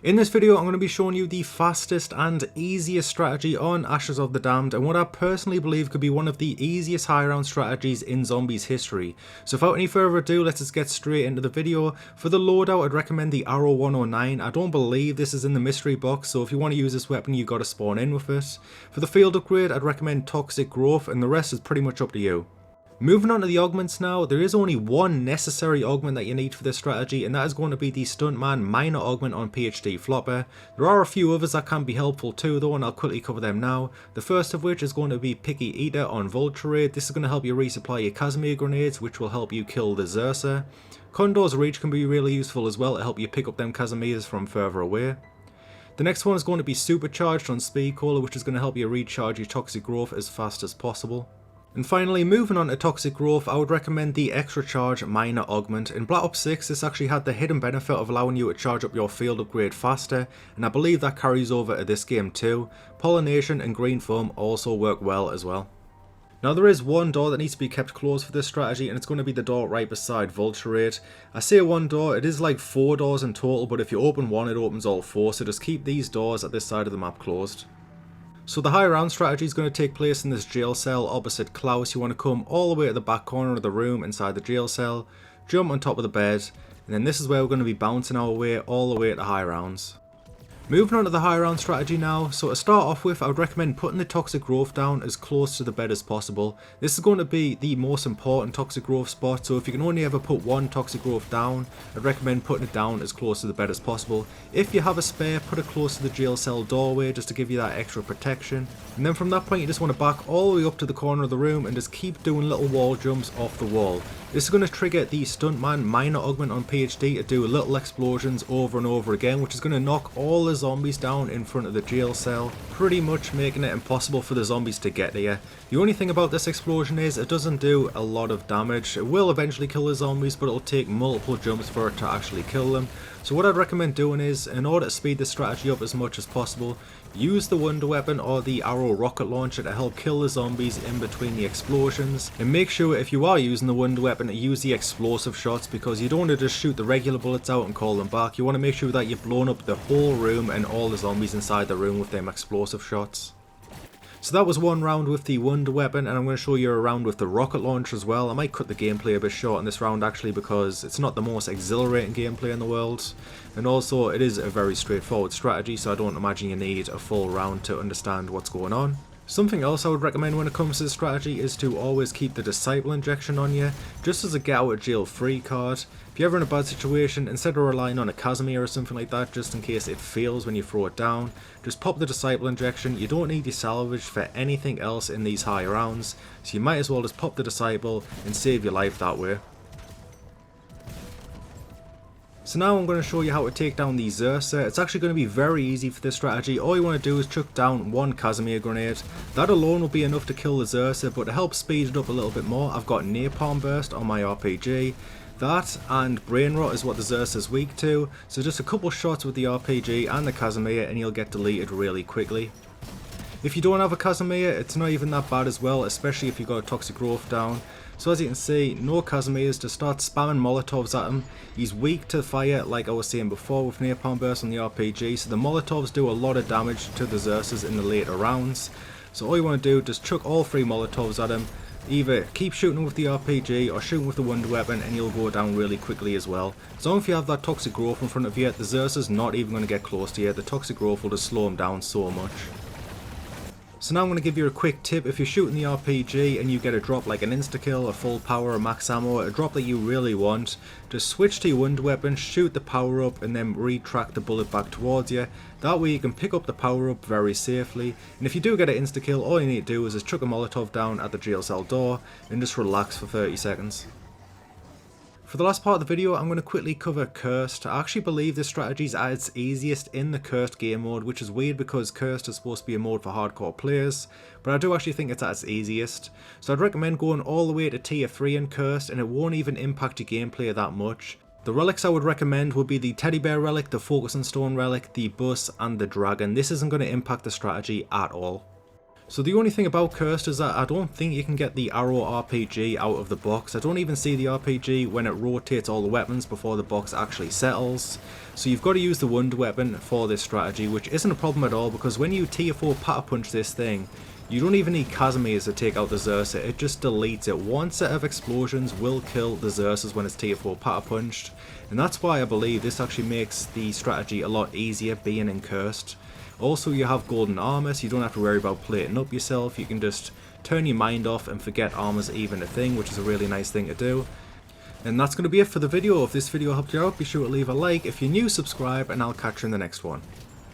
In this video I'm going to be showing you the fastest and easiest strategy on Ashes of the Damned, and what I personally believe could be one of the easiest high round strategies in Zombies history. So without any further ado, let's just get straight into the video. For the loadout, I'd recommend the Arrow 109. I don't believe this is in the mystery box, so if you want to use this weapon you've got to spawn in with it. For the field upgrade, I'd recommend Toxic Growth, and the rest is pretty much up to you. Moving on to the augments now, there is only one necessary augment that you need for this strategy, and that is going to be the Stuntman minor augment on PhD Flopper. There are a few others that can be helpful too though, and I'll quickly cover them now. The first of which is going to be Picky Eater on Vulture Aid. This is going to help you resupply your Casimir grenades, which will help you kill the Xerxer. Condor's Reach can be really useful as well to help you pick up them Casimirs from further away. The next one is going to be Supercharged on Speed Cola, which is going to help you recharge your Toxic Growth as fast as possible. And finally, moving on to Toxic Growth, I would recommend the Extra Charge Minor Augment. In Black Ops 6, this actually had the hidden benefit of allowing you to charge up your field upgrade faster, and I believe that carries over to this game too. Pollination and Green Foam also work well as well. Now there is one door that needs to be kept closed for this strategy, and it's going to be the door right beside Vulture Aid. I say one door, it is like 4 doors in total, but if you open one it opens all 4, so just keep these doors at this side of the map closed. So the high round strategy is going to take place in this jail cell opposite Klaus. You want to come all the way to the back corner of the room inside the jail cell, jump on top of the bed, and then this is where we're going to be bouncing our way all the way to high rounds. Moving on to the high round strategy now, so to start off with, I would recommend putting the Toxic Growth down as close to the bed as possible. This is going to be the most important Toxic Growth spot, so if you can only ever put one Toxic Growth down, I'd recommend putting it down as close to the bed as possible. If you have a spare, put it close to the jail cell doorway just to give you that extra protection. And then from that point you just want to back all the way up to the corner of the room and just keep doing little wall jumps off the wall. This is going to trigger the Stuntman minor augment on PhD to do little explosions over and over again, which is going to knock all the zombies down in front of the jail cell, pretty much making it impossible for the zombies to get to you. The only thing about this explosion is it doesn't do a lot of damage. It will eventually kill the zombies, but it'll take multiple jumps for it to actually kill them. So what I'd recommend doing is, in order to speed this strategy up as much as possible, use the Wonder Weapon or the Arrow rocket launcher to help kill the zombies in between the explosions. And make sure if you are using the Wonder Weapon to use the explosive shots, because you don't want to just shoot the regular bullets out and call them back. You want to make sure that you've blown up the whole room and all the zombies inside the room with them explosive shots. So that was one round with the Wonder Weapon, and I'm going to show you a round with the rocket launcher as well. I might cut the gameplay a bit short on this round actually, because it's not the most exhilarating gameplay in the world, and also it is a very straightforward strategy, so I don't imagine you need a full round to understand what's going on. Something else I would recommend when it comes to this strategy is to always keep the Disciple Injection on you, just as a get out of jail free card. If you're ever in a bad situation, instead of relying on a Casimir or something like that, just in case it fails when you throw it down, just pop the Disciple Injection. You don't need your salvage for anything else in these high rounds, so you might as well just pop the Disciple and save your life that way. So now I'm going to show you how to take down the Xerxer. It's actually going to be very easy for this strategy. All you want to do is chuck down one Casimir grenade. That alone will be enough to kill the Xerxer, but to help speed it up a little bit more, I've got Napalm Burst on my RPG. That and Brain Rot is what the Xerxer is weak to, so just a couple shots with the RPG and the Casimir and you'll get deleted really quickly. If you don't have a Casimir, it's not even that bad as well, especially if you've got a Toxic Growth down. So as you can see, no Casimirs, to start spamming Molotovs at him. He's weak to fire, like I was saying before with Napalm Burst on the RPG, so the Molotovs do a lot of damage to the Xerxes in the later rounds. So all you want to do, just chuck all 3 Molotovs at him. Either keep shooting with the RPG or shooting with the Wonder Weapon and you'll go down really quickly as well. As long as you have that Toxic Growth in front of you, the Xerxer's not even going to get close to you. The Toxic Growth will just slow him down so much. So now I'm going to give you a quick tip. If you're shooting the RPG and you get a drop like an Insta Kill, a full power, or max ammo, a drop that you really want, just switch to your Wonder Weapon, shoot the power up and then retract the bullet back towards you. That way you can pick up the power up very safely, and if you do get an Insta Kill, all you need to do is just chuck a Molotov down at the jail cell door and just relax for 30 seconds. For the last part of the video, I'm going to quickly cover Cursed. I actually believe this strategy is at its easiest in the Cursed game mode, which is weird because Cursed is supposed to be a mode for hardcore players, but I do actually think it's at its easiest. So I'd recommend going all the way to tier 3 in Cursed, and it won't even impact your gameplay that much. The relics I would recommend would be the Teddy Bear relic, the Focus and Stone relic, the Bus and the Dragon. This isn't going to impact the strategy at all. So the only thing about Cursed is that I don't think you can get the arrow RPG out of the box. I don't even see the RPG when it rotates all the weapons before the box actually settles. So you've got to use the Wonder Weapon for this strategy, which isn't a problem at all, because when you tier 4 Patter Punch this thing, you don't even need Casimir's to take out the Xerxes, it just deletes it. One set of explosions will kill the Xerxes when it's tier 4 Patter Punched, and that's why I believe this actually makes the strategy a lot easier being in Cursed. Also, you have golden armor, so you don't have to worry about plating up yourself. You can just turn your mind off and forget armor's even a thing, which is a really nice thing to do. And that's going to be it for the video. If this video helped you out, be sure to leave a like. If you're new, subscribe, and I'll catch you in the next one.